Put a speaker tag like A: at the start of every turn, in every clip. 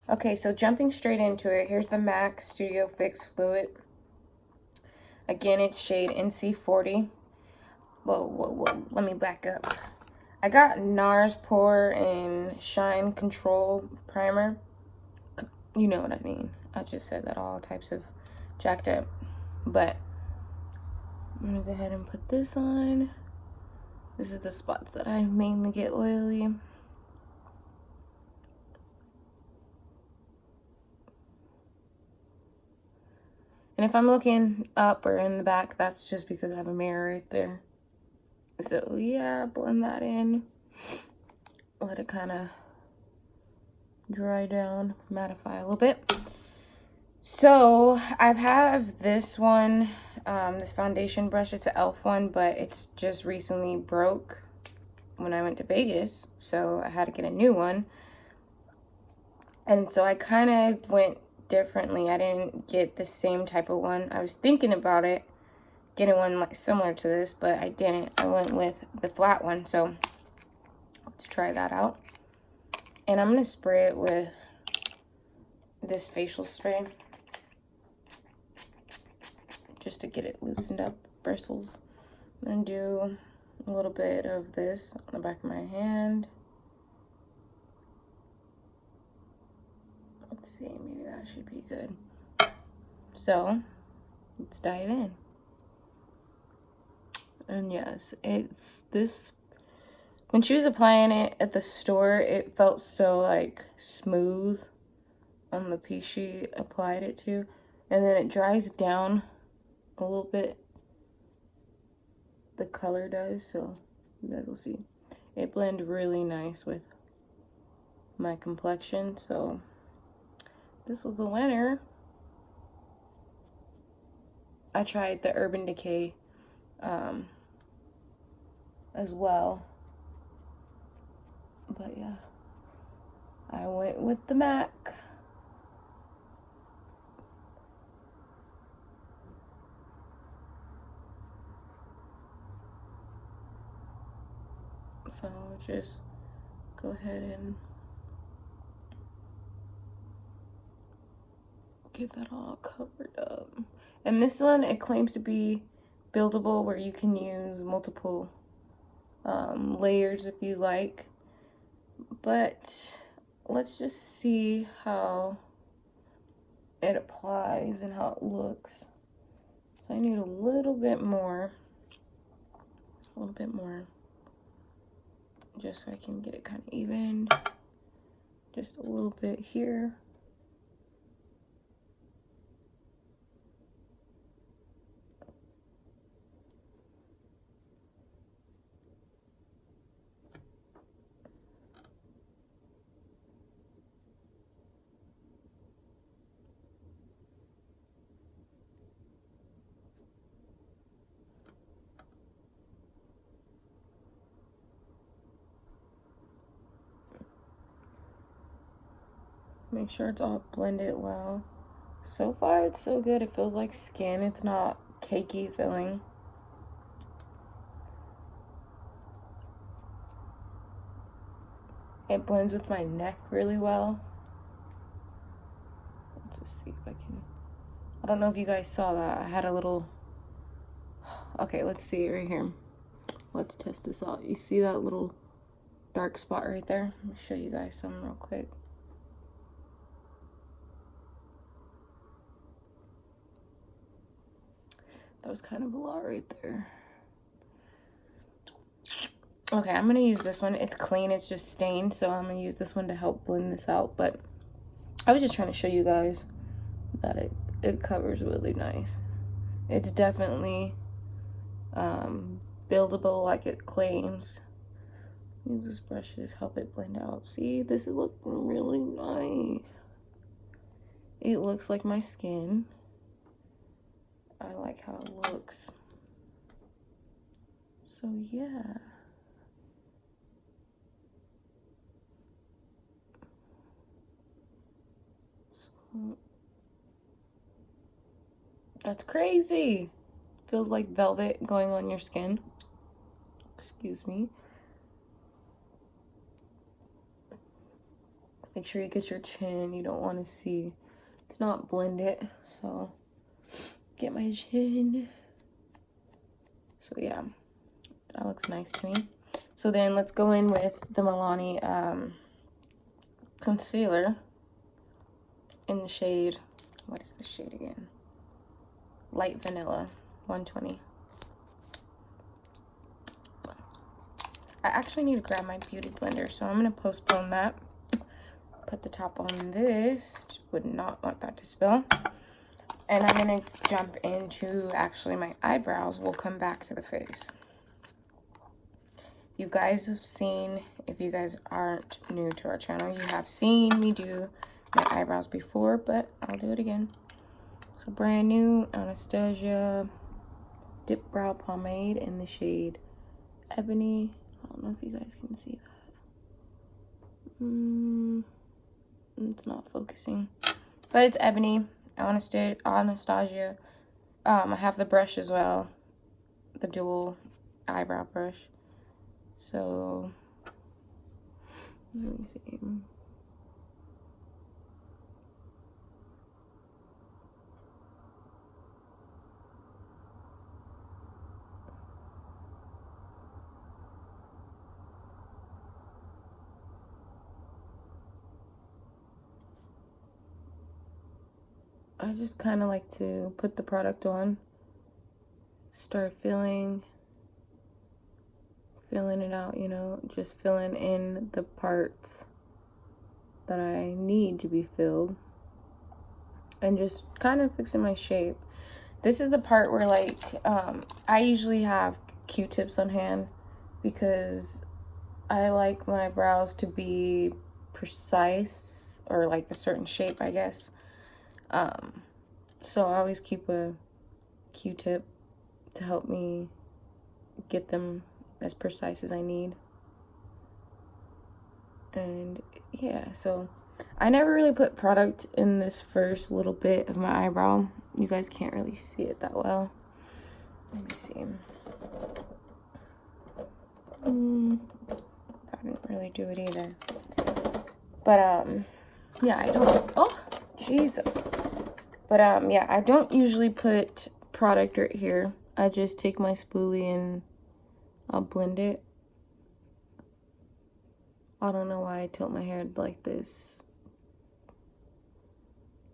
A: Okay, so jumping straight into it, here's the MAC Studio Fix Fluid. Again, it's shade NC40. Whoa, let me back up. I got NARS Pore and Shine Control Primer. You know what I mean. I just said that all types of jacked up. But I'm gonna go ahead and put this on. This is the spot that I mainly get oily. And if I'm looking up or in the back, that's just because I have a mirror right there. So yeah, blend that in. Let it kind of dry down, mattify a little bit. So I have this one, this foundation brush. It's an e.l.f. one, but it's just recently broke when I went to Vegas. So I had to get a new one. And so I kind of went differently. I didn't get the same type of one. I was thinking about it, getting one like similar to this, but I didn't. I went with the flat one. So let's try that out. And I'm going to spray it with this facial spray just to get it loosened up, bristles. Then do a little bit of this on the back of my hand. Let's see, maybe that should be good. So let's dive in. And yes, it's this. When she was applying it at the store, it felt so like smooth on the piece she applied it to. And then it dries down a little bit. The color does, so you guys will see. It blended really nice with my complexion, so this was a winner. I tried the Urban Decay as well. But yeah, I went with the MAC. So just go ahead and get that all covered up. And this one, it claims to be buildable, where you can use multiple layers if you like. But let's just see how it applies and how it looks. So I need a little bit more, just so I can get it kind of even. Just a little bit here. Make sure it's all blended well. So far, it's so good. It feels like skin. It's not cakey feeling. It blends with my neck really well. Let's just see if I can. I don't know if you guys saw that. I had a little. Okay, let's see it right here. Let's test this out. You see that little dark spot right there? Let me show you guys something real quick. That was kind of a lot right there. Okay, I'm gonna use this one. It's clean, it's just stained, so I'm gonna use this one to help blend this out. But I was just trying to show you guys that it covers really nice. It's definitely buildable like it claims. Use this brush to help it blend out. See, this is looking really nice. It looks like my skin. I like how it looks. So yeah. So, that's crazy. Feels like velvet going on your skin. Excuse me. Make sure you get your chin. You don't want to see. It's not blended. So get my chin. So yeah, that looks nice to me. So then let's go in with the Milani concealer in the shade, what is the shade again? Light Vanilla 120. I actually need to grab my beauty blender, so I'm going to postpone that. Put the top on this. Would not want that to spill. And I'm going to jump into actually my eyebrows. We'll come back to the face. You guys have seen, if you guys aren't new to our channel, you have seen me do my eyebrows before, but I'll do it again. So brand new Anastasia Dip Brow Pomade in the shade Ebony. I don't know if you guys can see that. It's not focusing, but it's Ebony. Anastasia. I have the brush as well, the dual eyebrow brush. So let me see. I just kind of like to put the product on, start filling it out, you know, just filling in the parts that I need to be filled, and just kind of fixing my shape. This is the part where, like, I usually have Q-tips on hand because I like my brows to be precise, or like a certain shape, I guess. So I always keep a Q-tip to help me get them as precise as I need. And yeah, so I never really put product in this first little bit of my eyebrow. You guys can't really see it that well. Let me see. I didn't really do it either. But yeah, I don't. Oh, Jesus. But yeah, I don't usually put product right here. I just take my spoolie and I'll blend it. I don't know why I tilt my hair like this,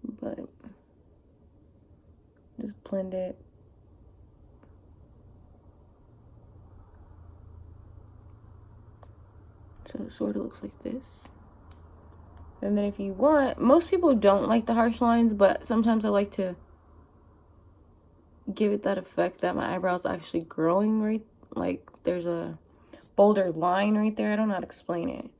A: but just blend it. So it sort of looks like this. And then if you want, most people don't like the harsh lines, but sometimes I like to give it that effect that my eyebrow's actually growing, right? Like there's a bolder line right there. I don't know how to explain it.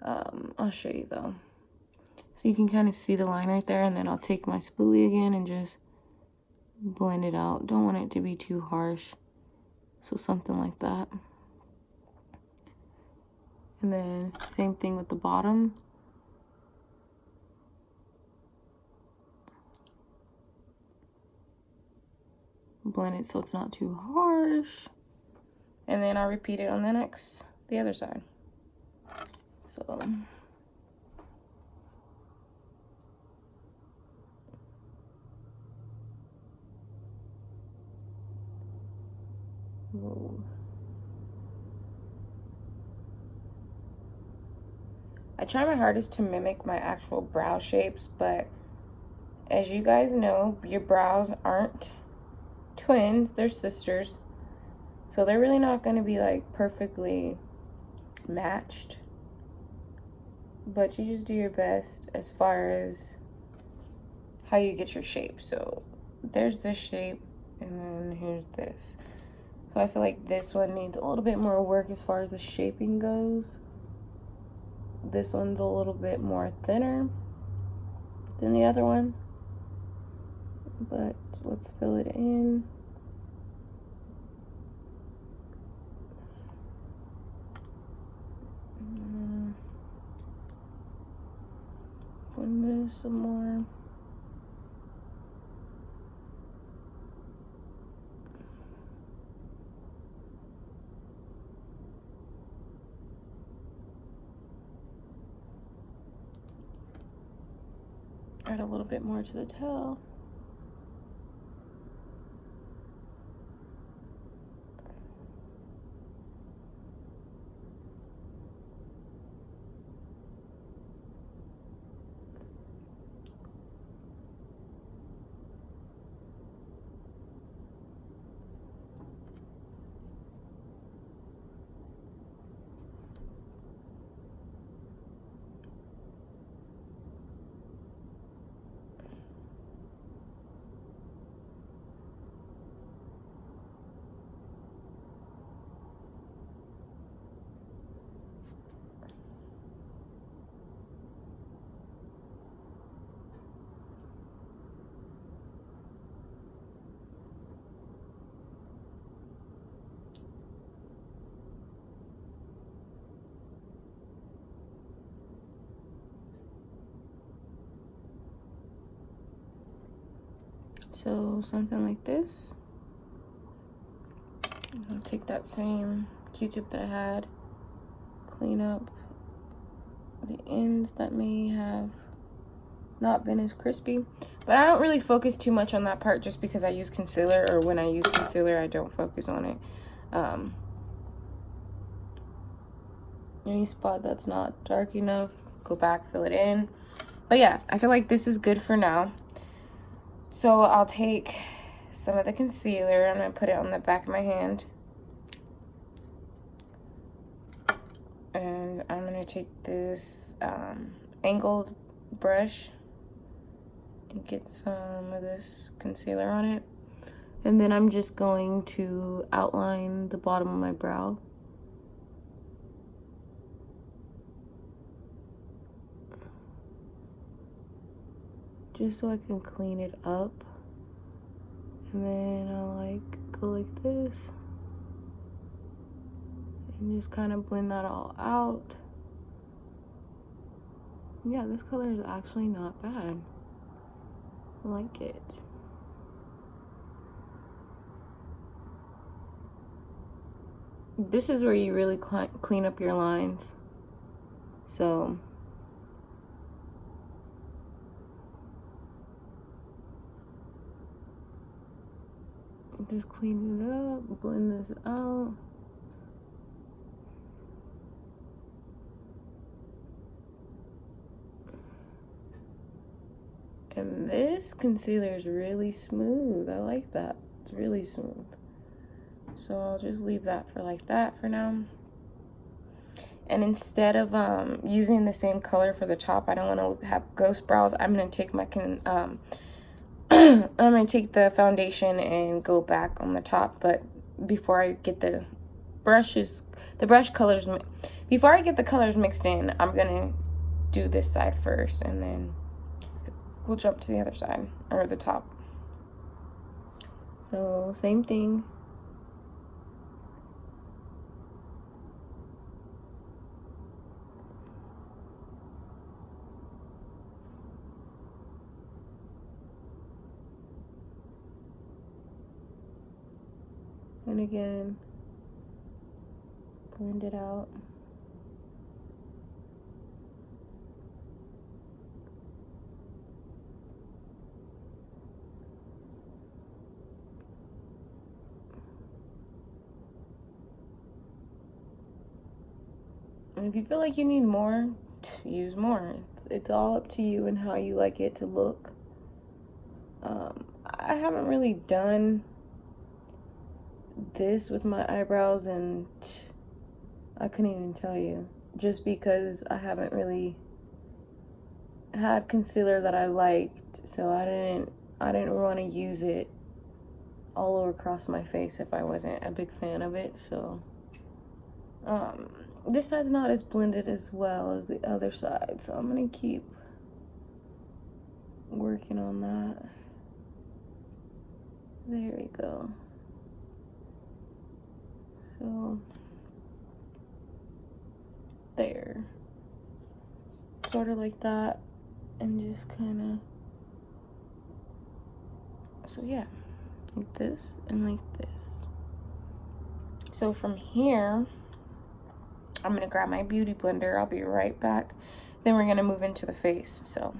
A: I'll show you though. So you can kind of see the line right there, and then I'll take my spoolie again and just blend it out. Don't want it to be too harsh. So something like that. And then same thing with the bottom. Blend it so it's not too harsh. And then I'll repeat it on the other side. So whoa. I try my hardest to mimic my actual brow shapes, but as you guys know, your brows aren't twins, they're sisters. So they're really not going to be like perfectly matched. But you just do your best as far as how you get your shape. So there's this shape, and then here's this. So I feel like this one needs a little bit more work as far as the shaping goes. This one's a little bit more thinner than the other one. But let's fill it in. Blend this some more. Add a little bit more to the tail. So something like this. I'll take that same Q-tip that I had, clean up the ends that may have not been as crispy. But I don't really focus too much on that part just because I use concealer, or when I use concealer, I don't focus on it. Any spot that's not dark enough, go back, fill it in. But yeah, I feel like this is good for now. So I'll take some of the concealer, I'm going to put it on the back of my hand. And I'm going to take this angled brush and get some of this concealer on it. And then I'm just going to outline the bottom of my brow. Just so I can clean it up. And then I'll like go like this. And just kind of blend that all out. Yeah, this color is actually not bad. I like it. This is where you really clean up your lines. So just clean it up, blend this out. And this concealer is really smooth. I like that. It's really smooth. So I'll just leave that for like that for now. And instead of using the same color for the top, I don't want to have ghost brows. I'm going to take my I'm going to take the foundation and go back on the top, but before I get the brush colors, before I get the colors mixed in, I'm going to do this side first, and then we'll jump to the other side, or the top. So same thing. And again, blend it out. And if you feel like you need more, use more. It's all up to you and how you like it to look. I haven't really done this with my eyebrows, and I couldn't even tell you, just because I haven't really had concealer that I liked, so I didn't want to use it all over across my face if I wasn't a big fan of it. So this side's not as blended as well as the other side, so I'm gonna keep working on that. There we go. So there, sort of like that, and just kind of, so yeah, like this and like this. So from here, I'm gonna grab my beauty blender. I'll be right back. Then we're gonna move into the face. So